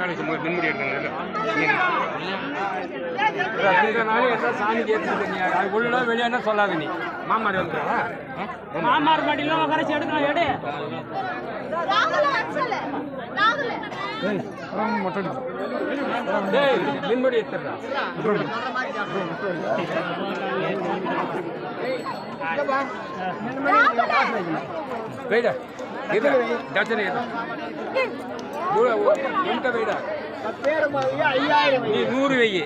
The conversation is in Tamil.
மின்முடி எடுக்கணும் சாமி கேட்டுருக்கீங்க அது உள்ள வெளியே சொல்லாத நீ மாமாரி வந்து மாமார் மாட்டிலாம் கரைச்சி எடுக்கலாம் எடு மின்முடி எடுத்துறா வெயிடா இது டஜன் இது ఎంత వేడా 5000 நீ 100 வெய்யி